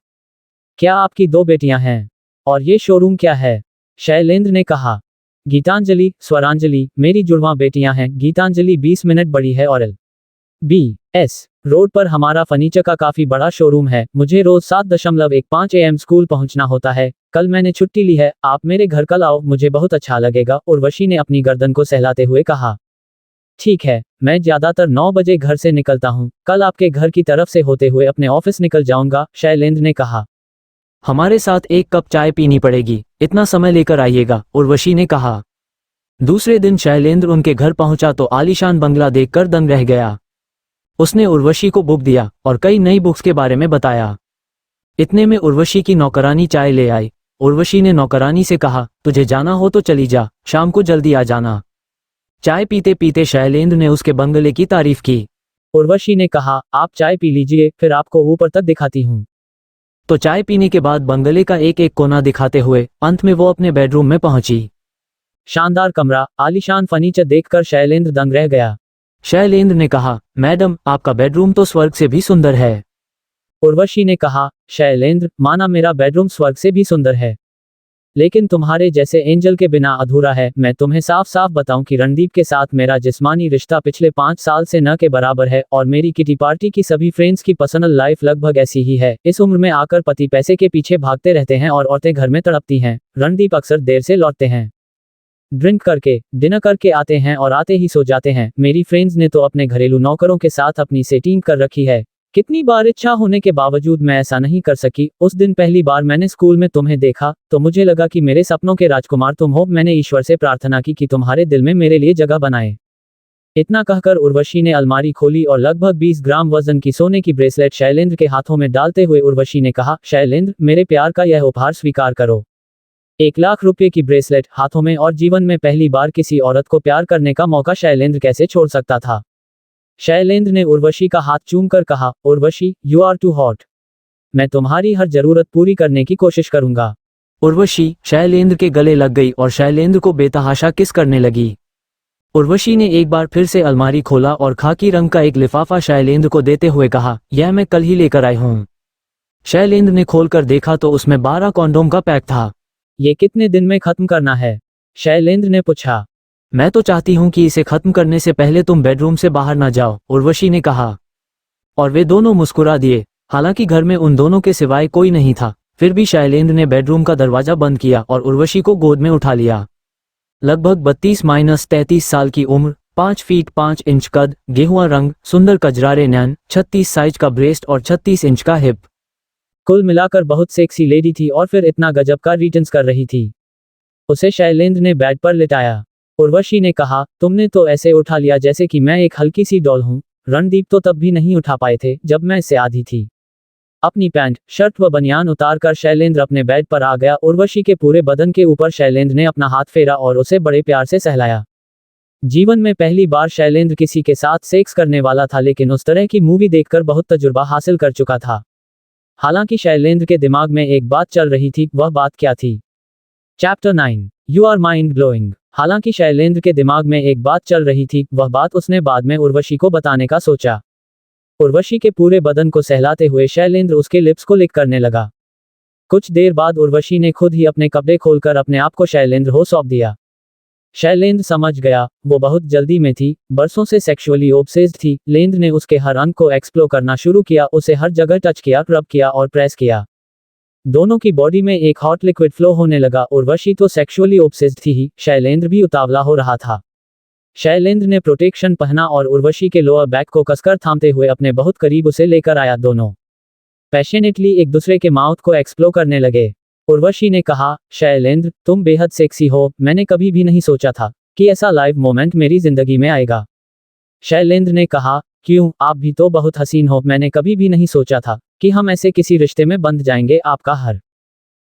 क्या आपकी 2 बेटियां हैं? और ये शोरूम क्या है? शैलेंद्र ने कहा। गीतांजलि, स्वरांजलि मेरी जुड़वां बेटियां हैं, गीतांजलि 20 मिनट बड़ी है और LBS रोड पर हमारा फर्नीचर का काफी बड़ा शोरूम है, मुझे रोज 7:15 AM स्कूल पहुंचना होता है, कल मैंने छुट्टी ली है, आप मेरे घर कल आओ, मुझे बहुत अच्छा लगेगा, उर्वशी ने अपनी गर्दन को सहलाते हुए कहा। ठीक है, मैं ज्यादातर 9 बजे घर से निकलता हूँ, कल आपके घर की तरफ से होते हुए अपने ऑफिस निकल जाऊंगा, शैलेंद्र ने कहा। हमारे साथ एक कप चाय पीनी पड़ेगी, इतना समय लेकर आइएगा, उर्वशी ने कहा। दूसरे दिन शैलेंद्र उनके घर पहुंचा तो आलीशान बंगला देखकर दंग रह गया। उसने उर्वशी को बुक दिया और कई नई बुक्स के बारे में बताया। इतने में उर्वशी की नौकरानी चाय ले आई। उर्वशी ने नौकरानी से कहा, तुझे जाना हो तो चली जा, शाम को जल्दी आ जाना। चाय पीते पीते शैलेंद्र ने उसके बंगले की तारीफ की। उर्वशी ने कहा, आप चाय पी लीजिए, फिर आपको ऊपर तक दिखाती हूँ। तो चाय पीने के बाद बंगले का एक एक कोना दिखाते हुए अंत में वो अपने बेडरूम में पहुंची। शानदार कमरा, आलीशान फर्नीचर देखकर शैलेंद्र दंग रह गया। शैलेंद्र ने कहा, मैडम आपका बेडरूम तो स्वर्ग से भी सुंदर है। उर्वशी ने कहा, शैलेंद्र, माना मेरा बेडरूम स्वर्ग से भी सुंदर है, लेकिन तुम्हारे जैसे एंजल के बिना अधूरा है। मैं तुम्हें साफ साफ बताऊं कि रणदीप के साथ मेरा जिस्मानी रिश्ता पिछले 5 साल से न के बराबर है और मेरी किटी पार्टी की सभी फ्रेंड्स की पर्सनल लाइफ लगभग ऐसी ही है। इस उम्र में आकर पति पैसे के पीछे भागते रहते हैं और औरतें घर में तड़पती हैं। रणदीप अक्सर देर से लौटते हैं, ड्रिंक करके, डिनर करके आते हैं और आते ही सो जाते हैं। मेरी फ्रेंड्स ने तो अपने घरेलू नौकरों के साथ अपनी सेटिंग कर रखी है। कितनी बार इच्छा होने के बावजूद मैं ऐसा नहीं कर सकी। उस दिन पहली बार मैंने स्कूल में तुम्हें देखा तो मुझे लगा कि मेरे सपनों के राजकुमार तुम हो। मैंने ईश्वर से प्रार्थना की कि तुम्हारे दिल में मेरे लिए जगह बनाए। इतना कहकर उर्वशी ने अलमारी खोली और लगभग 20 ग्राम वजन की सोने की ब्रेसलेट शैलेंद्र के हाथों में डालते हुए उर्वशी ने कहा, शैलेंद्र, मेरे प्यार का यह उपहार स्वीकार करो। 1 लाख रुपए की ब्रेसलेट हाथों में और जीवन में पहली बार किसी औरत को प्यार करने का मौका शैलेंद्र कैसे छोड़ सकता था। शैलेंद्र ने उर्वशी का हाथ चूमकर कहा, Urvashi, you are too hot. मैं तुम्हारी हर जरूरत पूरी करने की कोशिश करूंगा। उर्वशी शैलेंद्र के गले लग गई और शैलेंद्र को बेतहाशा किस करने लगी। उर्वशी ने एक बार फिर से अलमारी खोला और खाकी रंग का एक लिफाफा शैलेंद्र को देते हुए कहा, यह मैं कल ही लेकर आई हूँ। शैलेंद्र ने खोलकर देखा तो उसमें 12 कॉन्डोम का पैक था। ये कितने दिन में खत्म करना है? शैलेंद्र ने पूछा। मैं तो चाहती हूँ कि इसे खत्म करने से पहले तुम बेडरूम से बाहर ना जाओ, उर्वशी ने कहा। और वे दोनों मुस्कुरा दिए। हालांकि घर में उन दोनों के सिवाय कोई नहीं था, फिर भी शैलेंद्र ने बेडरूम का दरवाजा बंद किया और उर्वशी को गोद में उठा लिया। लगभग 32-33 साल की उम्र, 5 फीट 5 इंच कद, गेहुआ रंग, सुंदर कजरारे नैन, 36 साइज का ब्रेस्ट और 36 इंच का हिप। कुल मिलाकर बहुत सेक्सी लेडी थी और फिर इतना गजब का रिटर्न्स कर रही थी। उसे शैलेंद्र ने बेड पर लिटाया। उर्वशी ने कहा, तुमने तो ऐसे उठा लिया जैसे कि मैं एक हल्की सी डॉल हूँ। रणदीप तो तब भी नहीं उठा पाए थे जब मैं इससे आधी थी। अपनी पैंट, शर्ट व बनियान उतारकर शैलेंद्र अपने बेड पर आ गया। उर्वशी के पूरे बदन के ऊपर शैलेंद्र ने अपना हाथ फेरा और उसे बड़े प्यार से सहलाया। जीवन में पहली बार शैलेंद्र किसी के साथ सेक्स करने वाला था, लेकिन उस तरह की मूवी देखकर बहुत तजुर्बा हासिल कर चुका था। हालांकि शैलेंद्र के दिमाग में एक बात चल रही थी। वह बात क्या थी? Chapter 9 you are mind blowing. हालांकि शैलेंद्र के दिमाग में एक बात चल रही थी, वह बात उसने बाद में उर्वशी को बताने का सोचा। उर्वशी के पूरे बदन को सहलाते हुए शैलेंद्र उसके लिप्स को लिक करने लगा। कुछ देर बाद उर्वशी ने खुद ही अपने कपड़े खोलकर अपने आप को शैलेंद्र को सौंप दिया। शैलेंद्र समझ गया, वो बहुत जल्दी में थी, बरसों से सेक्सुअली ऑब्सेस्ड थी। लेंद्र ने उसके हर अंग को एक्सप्लोर करना शुरू किया, उसे हर जगह टच किया, रब किया और प्रेस किया। दोनों की बॉडी में एक हॉट लिक्विड फ्लो होने लगा। उर्वशी तो सेक्सुअली ऑब्सेस्ड थी ही, शैलेंद्र भी उतावला हो रहा था। शैलेंद्र ने प्रोटेक्शन पहना और उर्वशी के लोअर बैक को कसकर थामते हुए अपने बहुत करीब उसे लेकर आया। दोनों पैशनेटली एक दूसरे के माउथ को एक्सप्लोर करने लगे। उर्वशी ने कहा, शैलेंद्र तुम बेहद सेक्सी हो। मैंने कभी भी नहीं सोचा था कि ऐसा लाइव मोमेंट मेरी जिंदगी में आएगा। शैलेंद्र ने कहा, क्यों, आप भी तो बहुत हसीन हो। मैंने कभी भी नहीं सोचा था कि हम ऐसे किसी रिश्ते में बंध जाएंगे। आपका हर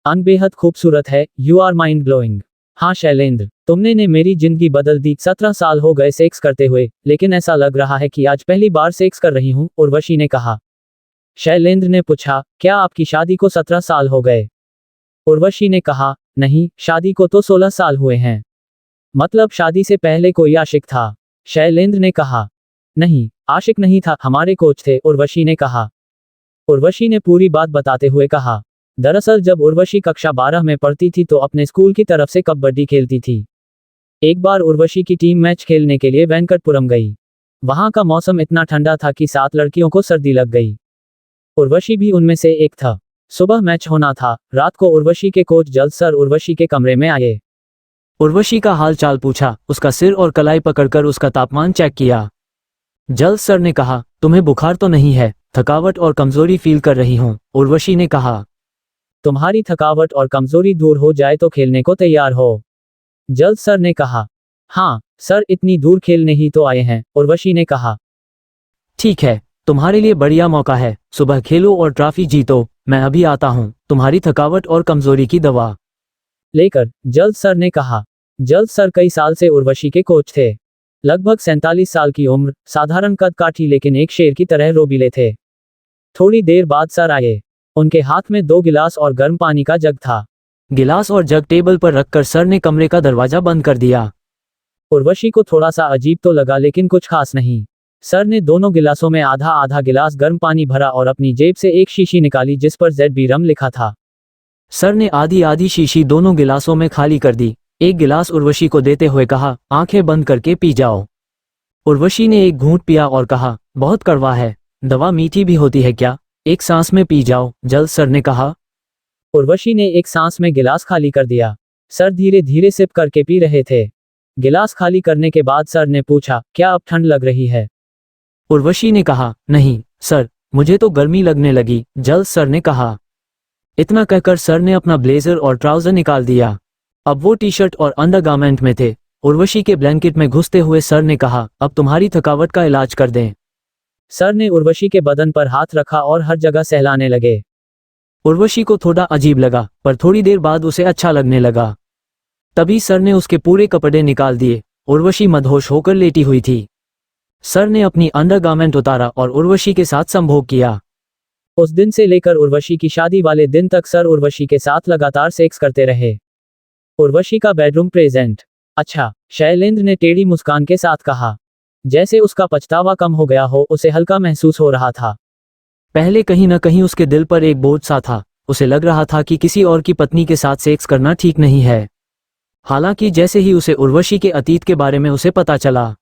अंग बेहद खूबसूरत है। You are mind blowing. हाँ शैलेंद्र, तुमने ने मेरी जिंदगी बदल दी। 17 साल हो गए सेक्स करते हुए, लेकिन ऐसा लग रहा है कि आज पहली बार सेक्स कर रही हूँ, उर्वशी ने कहा। शैलेंद्र ने पूछा, क्या आपकी शादी को 17 साल हो गए? उर्वशी ने कहा, नहीं, शादी को तो 16 साल हुए हैं। मतलब शादी से पहले कोई आशिक था? शैलेंद्र ने कहा। नहीं, आशिक नहीं था, हमारे कोच थे, उर्वशी ने कहा। उर्वशी ने पूरी बात बताते हुए कहा, दरअसल जब उर्वशी कक्षा 12 में पढ़ती थी तो अपने स्कूल की तरफ से कबड्डी खेलती थी। एक बार उर्वशी की टीम मैच खेलने के लिए वेंकटपुरम गई। वहां का मौसम इतना ठंडा था कि 7 लड़कियों को सर्दी लग गई। उर्वशी भी उनमें से एक था। सुबह मैच होना था। रात को उर्वशी के कोच जल्द सर उर्वशी के कमरे में आए। उर्वशी का हाल चाल पूछा, उसका सिर और कलाई पकड़कर उसका तापमान चेक किया। जल्द सर ने कहा, तुम्हें बुखार तो नहीं है? थकावट और कमजोरी फील कर रही हूँ, उर्वशी ने कहा। तुम्हारी थकावट और कमजोरी दूर हो जाए तो खेलने को तैयार हो, जल्द सर ने कहा। हाँ सर, इतनी दूर खेलने ही तो आए हैं, उर्वशी ने कहा। ठीक है, तुम्हारे लिए बढ़िया मौका है, सुबह खेलो और ट्रॉफी जीतो। मैं अभी आता हूँ तुम्हारी थकावट और कमजोरी की दवा लेकर, जल्द सर ने कहा। जल्द सर कई साल से उर्वशी के कोच थे। लगभग 47 साल की उम्र, साधारण कद काठी, लेकिन एक शेर की तरह रोबीले थे। थोड़ी देर बाद सर आए। उनके हाथ में 2 गिलास और गर्म पानी का जग था। गिलास और जग टेबल पर रखकर सर ने कमरे का दरवाजा बंद कर दिया। उर्वशी को थोड़ा सा अजीब तो लगा, लेकिन कुछ खास नहीं। सर ने दोनों गिलासों में आधा आधा गिलास गर्म पानी भरा और अपनी जेब से एक शीशी निकाली जिस पर ZB रम लिखा था। सर ने आधी आधी शीशी दोनों गिलासों में खाली कर दी। एक गिलास उर्वशी को देते हुए कहा, आंखें बंद करके पी जाओ। उर्वशी ने एक घूंट पिया और कहा, बहुत कड़वा है। दवा मीठी भी होती है क्या? एक सांस में पी जाओ, जल्द सर ने कहा। उर्वशी ने एक सांस में गिलास खाली कर दिया। सर धीरे धीरे सिप करके पी रहे थे। गिलास खाली करने के बाद सर ने पूछा, क्या अब ठंड लग रही है? उर्वशी ने कहा, नहीं सर, मुझे तो गर्मी लगने लगी, जल्द सर ने कहा। इतना कहकर सर ने अपना ब्लेजर और ट्राउजर निकाल दिया। अब वो टी शर्ट और अंडरगारमेंट में थे। उर्वशी के ब्लैंकेट में घुसते हुए सर ने कहा, अब तुम्हारी थकावट का इलाज कर दें। सर ने उर्वशी के बदन पर हाथ रखा और हर जगह सहलाने लगे। उर्वशी को थोड़ा अजीब लगा, पर थोड़ी देर बाद उसे अच्छा लगने लगा। तभी सर ने उसके पूरे कपड़े निकाल दिए। उर्वशी मदहोश होकर लेटी हुई थी। सर ने अपनी अंडरगारमेंट उतारा और उर्वशी के साथ संभोग किया। उस दिन से लेकर उर्वशी की शादी वाले दिन तक सर उर्वशी के साथ लगातार सेक्स करते रहे। उर्वशी का बेडरूम प्रेजेंट। अच्छा, शैलेंद्र ने टेढ़ी मुस्कान के साथ कहा। जैसे उसका पछतावा कम हो गया हो, उसे हल्का महसूस हो रहा था। पहले कहीं न कहीं उसके दिल पर एक बोझ सा था। उसे लग रहा था कि किसी और की पत्नी के साथ सेक्स करना ठीक नहीं है। हालांकि जैसे ही उसे उर्वशी के अतीत के बारे में उसे पता चला,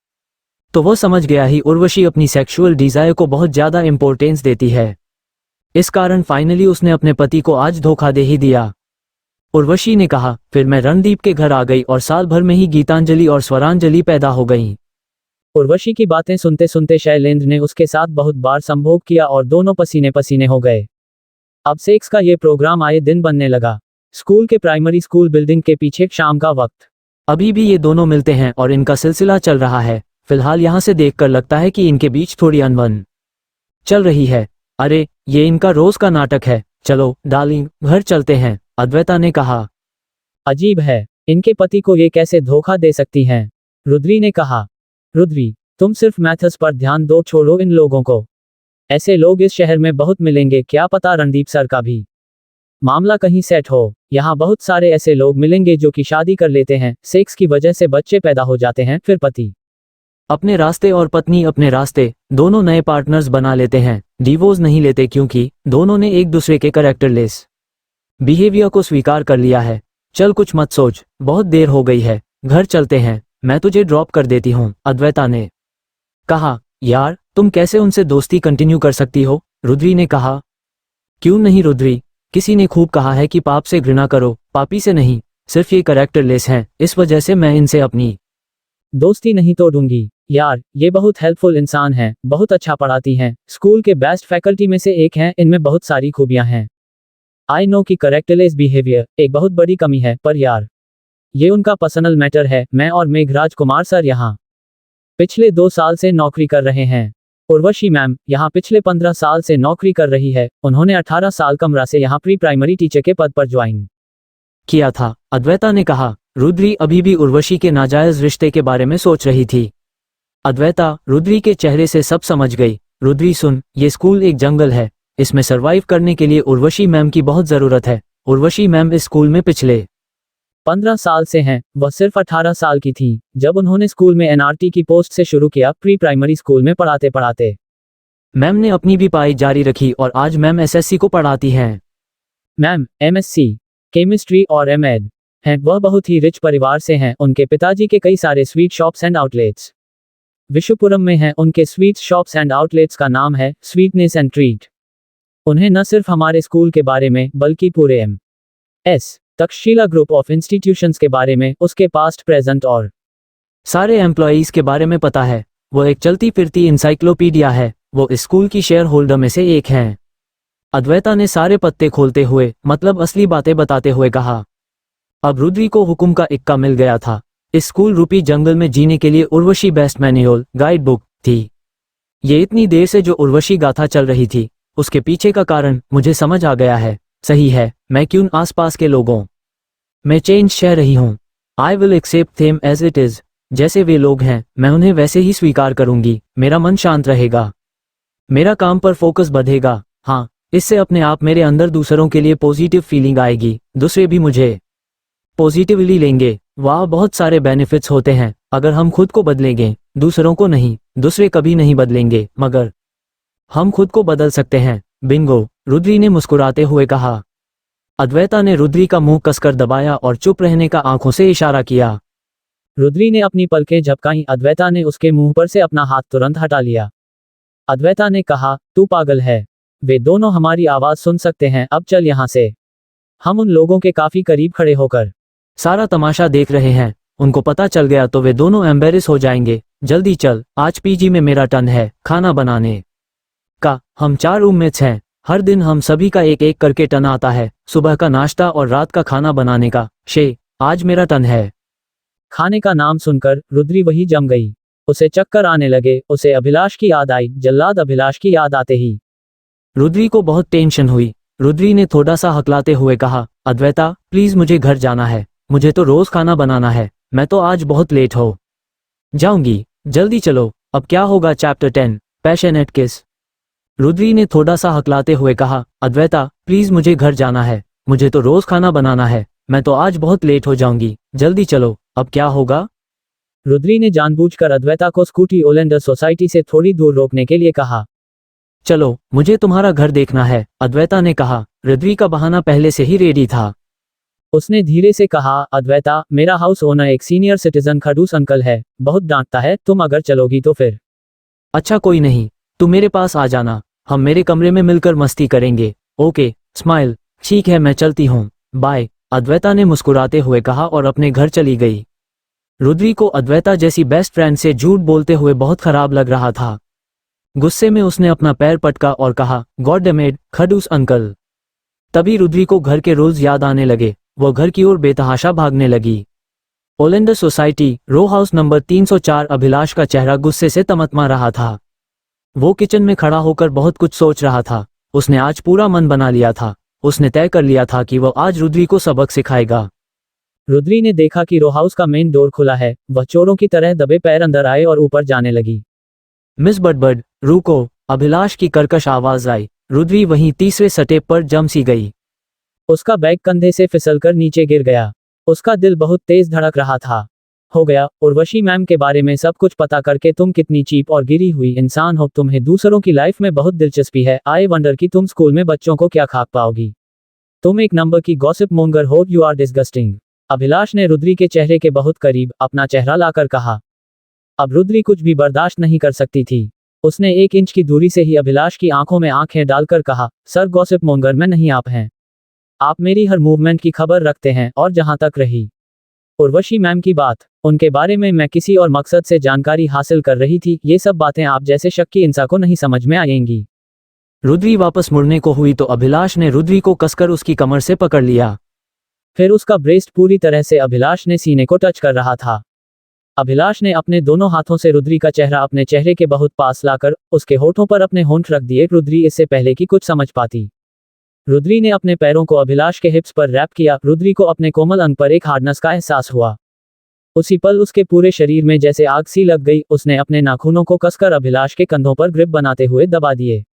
तो वह समझ गया ही उर्वशी अपनी सेक्सुअल डिजायर को बहुत ज्यादा इंपॉर्टेंस देती है। इस कारण फाइनली उसने अपने पति को आज धोखा दे ही दिया। उर्वशी ने कहा, फिर मैं रणदीप के घर आ गई और साल भर में ही गीतांजलि और स्वरांजलि पैदा हो गईं। उर्वशी की बातें सुनते सुनते शैलेंद्र ने उसके साथ बहुत बार संभोग किया और दोनों पसीने पसीने हो गए। अब सेक्स का ये प्रोग्राम आए दिन बनने लगा। स्कूल के प्राइमरी स्कूल बिल्डिंग के पीछे शाम का वक्त। अभी भी ये दोनों मिलते हैं और इनका सिलसिला चल रहा है। फिलहाल यहाँ से देखकर लगता है कि इनके बीच थोड़ी अनबन चल रही है। अरे, ये इनका रोज का नाटक है। चलो डार्लिंग, घर चलते हैं, अद्वैता ने कहा। अजीब है, इनके पति को ये कैसे धोखा दे सकती हैं? रुद्री ने कहा। रुद्री, तुम सिर्फ मैथ्स पर ध्यान दो, छोड़ो इन लोगों को। ऐसे लोग इस शहर में बहुत मिलेंगे, क्या पता रणदीप सर का भी मामला कहीं सेट हो। यहाँ बहुत सारे ऐसे लोग मिलेंगे जो कि शादी कर लेते हैं, सेक्स की वजह से बच्चे पैदा हो जाते हैं, फिर पति अपने रास्ते और पत्नी अपने रास्ते, दोनों नए पार्टनर्स बना लेते हैं। डिवोर्स नहीं लेते क्योंकि दोनों ने एक दूसरे के कैरेक्टरलेस बिहेवियर को स्वीकार कर लिया है। चल कुछ मत सोच, बहुत देर हो गई है, घर चलते हैं, मैं तुझे ड्रॉप कर देती हूँ, अद्वैता ने कहा। यार, तुम कैसे उनसे दोस्ती कंटिन्यू कर सकती हो? रुद्री ने कहा। क्यों नहीं रुद्री, किसी ने खूब कहा है कि पाप से घृणा करो, पापी से नहीं। सिर्फ ये कैरेक्टरलेस हैं, इस वजह से मैं इनसे अपनी दोस्ती नहीं तोड़ूंगी। यार, ये बहुत हेल्पफुल इंसान हैं, बहुत अच्छा पढ़ाती हैं, स्कूल के बेस्ट फैकल्टी में से एक हैं, इनमें बहुत सारी खूबियां हैं। आई नो कि करेक्टरलेस बिहेवियर एक बहुत बड़ी कमी है, पर यार, ये उनका पर्सनल मैटर है। मैं और मेघराज कुमार सर यहाँ पिछले 2 साल से नौकरी कर रहे हैं। उर्वशी मैम यहाँ पिछले 15 साल से नौकरी कर रही है। उन्होंने 18 साल कमरा से यहाँ प्री प्राइमरी टीचर के पद पर ज्वाइन किया था, अद्वैता ने कहा। रुद्री अभी भी उर्वशी के नाजायज रिश्ते के बारे में सोच रही थी। अद्वैता रुद्री के चेहरे से सब समझ गई। रुद्री सुन, ये स्कूल एक जंगल है, इसमें सरवाइव करने के लिए उर्वशी मैम की बहुत जरूरत है। उर्वशी मैम इस स्कूल में पिछले 15 साल से हैं, वह सिर्फ 18 साल की थी जब उन्होंने स्कूल में एनआरटी की पोस्ट से शुरू किया, प्री प्राइमरी स्कूल में पढ़ाते पढ़ाते मैम ने अपनी भी पढ़ाई जारी रखी और आज मैम एसएससी को पढ़ाती हैं। मैम एमएससी केमिस्ट्री और एमएड हैं। वह बहुत ही रिच परिवार से हैं। उनके पिताजी के कई सारे स्वीट शॉप्स एंड आउटलेट्स विशुपुरम में हैं। उनके स्वीट शॉप्स एंड आउटलेट्स का नाम है स्वीटनेस एंड ट्रीट। उन्हें न सिर्फ हमारे स्कूल के बारे में बल्कि पूरे MS. Takshashila group of institutions के बारे में, उसके पास्ट प्रेजेंट और सारे एम्प्लॉयज के बारे में पता है। वो एक चलती फिरती इंसाइक्लोपीडिया है। वो इस स्कूल की शेयर होल्डर में से एक हैं। अद्वैता ने सारे पत्ते खोलते हुए, मतलब असली बातें बताते हुए कहा। अब रुद्री को हुक्म का इक्का मिल गया था। इस स्कूल रूपी जंगल में जीने के लिए Urvashi best manual guide book थी। ये इतनी देर से जो उर्वशी गाथा चल रही थी, उसके पीछे का कारण मुझे समझ आ गया है। सही है, मैं क्यों आसपास के लोगों में चेंज चाह रही हूँ। I will accept them as it is. जैसे वे लोग हैं, मैं उन्हें वैसे ही स्वीकार करूंगी। मेरा मन शांत रहेगा, मेरा काम पर फोकस बढ़ेगा। हाँ, इससे अपने आप मेरे अंदर दूसरों के लिए पॉजिटिव फीलिंग आएगी, दूसरे भी मुझे पॉजिटिवली लेंगे। वाह, बहुत सारे बेनिफिट्स होते हैं अगर हम खुद को बदलेंगे, दूसरों को नहीं। दूसरे कभी नहीं बदलेंगे, मगर हम खुद को बदल सकते हैं। बिंगो, रुद्री ने मुस्कुराते हुए कहा। अद्वैता ने रुद्री का मुंह कसकर दबाया और चुप रहने का आंखों से इशारा किया। रुद्री ने अपनी पलकें झपकाईं। अद्वैता ने उसके मुंह पर से अपना हाथ तुरंत हटा लिया। अद्वैता ने कहा, तू पागल है। वे दोनों हमारी आवाज सुन सकते हैं, अब चल यहाँ से। हम उन लोगों के काफी करीब खड़े होकर सारा तमाशा देख रहे हैं। उनको पता चल गया तो वे दोनों एम्बेरस हो जाएंगे। जल्दी चल, आज पीजी में मेरा टर्न है खाना बनाने का। हम 4 रूममेट्स हैं। हर दिन हम सभी का एक एक करके टर्न आता है, सुबह का नाश्ता और रात का खाना बनाने का। आज मेरा टर्न है। खाने का नाम सुनकर रुद्री वही जम गई। उसे चक्कर आने लगे। उसे अभिलाष की याद आई। जल्लाद अभिलाष की याद आते ही रुद्री को बहुत टेंशन हुई। रुद्री ने थोड़ा सा हकलाते हुए कहा, अद्वैता प्लीज, मुझे घर जाना है। मुझे तो रोज खाना बनाना है। मैं तो आज बहुत लेट हो जाऊंगी। जल्दी चलो। अब क्या होगा? चैप्टर 10 पैशनेट किस। रुद्री ने थोड़ा सा हकलाते हुए कहा, अद्वैता प्लीज मुझे घर जाना है, मुझे तो रोज खाना बनाना है, मैं तो आज बहुत लेट हो जाऊंगी, जल्दी चलो। अब क्या होगा? रुद्री ने जानबूझकर अद्वैता को स्कूटी ओलेंडर सोसाइटी से थोड़ी दूर रोकने के लिए कहा। चलो मुझे तुम्हारा घर देखना है, अद्वैता ने कहा। रुद्री का बहाना पहले से ही रेडी था। उसने धीरे से कहा, अद्वैता मेरा हाउस ओनर एक सीनियर सिटीजन खड़ूस अंकल है, बहुत डांटता है, तुम अगर चलोगी तो फिर। अच्छा कोई नहीं, तुम मेरे पास आ जाना, हम मेरे कमरे में मिलकर मस्ती करेंगे। Okay smile. ठीक है मैं चलती हूँ, बाय, अद्वैता ने मुस्कुराते हुए कहा और अपने घर चली गई। रुद्री को अद्वैता जैसी बेस्ट फ्रेंड से झूठ बोलते हुए बहुत खराब लग रहा था। गुस्से में उसने अपना पैर पटका और कहा, गॉड डैम इट, खड़ूस अंकल। तभी रुद्री को घर के रूल्स याद आने लगे। वो घर की ओर बेतहाशा भागने लगी। Oleander society, row house number 304। Abhilash का चेहरा गुस्से से तमतमा रहा था। वो किचन में खड़ा होकर बहुत कुछ सोच रहा था। उसने आज पूरा मन बना लिया था। उसने तय कर लिया था कि वह आज रुद्री को सबक सिखाएगा। रुद्री ने देखा कि रो हाउस का मेन डोर खुला है। वह चोरों की तरह दबे पैर अंदर आए और ऊपर जाने लगी। मिस बडबड, रुको, अभिलाष की कर्कश आवाज आई। रुद्री वहीं तीसरे स्टेप पर जम सी गई। उसका बैग कंधे से फिसलकर नीचे गिर गया। उसका दिल बहुत तेज धड़क रहा था। हो गया, उर्वशी मैम के बारे में सब कुछ पता करके तुम कितनी चीप और गिरी हुई इंसान हो। तुम्हें दूसरों की लाइफ में बहुत दिलचस्पी है। आई वंडर कि तुम स्कूल में बच्चों को क्या खाक पाओगी। तुम एक नंबर की गॉसिप मोंगर हो। You are disgusting. अभिलाष ने रुद्री के चेहरे के बहुत करीब अपना चेहरा लाकर कहा। अब रुद्री कुछ भी बर्दाश्त नहीं कर सकती थी। उसने 1 इंच की दूरी से ही अभिलाष की आंखों में आंखें डालकर कहा, सर गॉसिप मोंगर में नहीं आप हैं। आप मेरी हर मूवमेंट की खबर रखते हैं। और जहां तक रही उर्वशी मैम की बात, उनके बारे में मैं किसी और मकसद से जानकारी हासिल कर रही थी। ये सब बातें आप जैसे शक्की इंसान को नहीं समझ में आएंगी। रुद्री वापस मुड़ने को हुई तो अभिलाष ने रुद्री को कसकर उसकी कमर से पकड़ लिया। फिर उसका ब्रेस्ट पूरी तरह से अभिलाष ने सीने को टच कर रहा था। अभिलाष ने अपने दोनों हाथों से रुद्री का चेहरा अपने चेहरे के बहुत पास लाकर उसके होठों पर अपने होंठ रख दिए। रुद्री इससे पहले कि कुछ समझ पाती, रुद्री ने अपने पैरों को अभिलाष के हिप्स पर रैप किया। रुद्री को अपने कोमल अंग पर एक हार्डनेस का एहसास हुआ। उसी पल उसके पूरे शरीर में जैसे आग सी लग गई। उसने अपने नाखूनों को कसकर अभिलाष के कंधों पर ग्रिप बनाते हुए दबा दिए।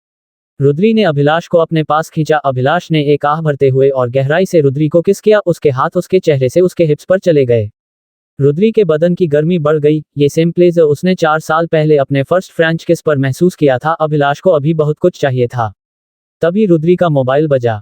रुद्री ने अभिलाष को अपने पास खींचा। अभिलाष ने एक आह भरते हुए और गहराई से रुद्री को किस किया। उसके हाथ उसके चेहरे से उसके हिप्स पर चले गए। रुद्री के बदन की गर्मी बढ़ गई। ये सेम प्लेजर उसने 4 साल पहले अपने फर्स्ट फ्रेंच किस पर महसूस किया था। अभिलाष को अभी बहुत कुछ चाहिए था। तभी रुद्री का मोबाइल बजा।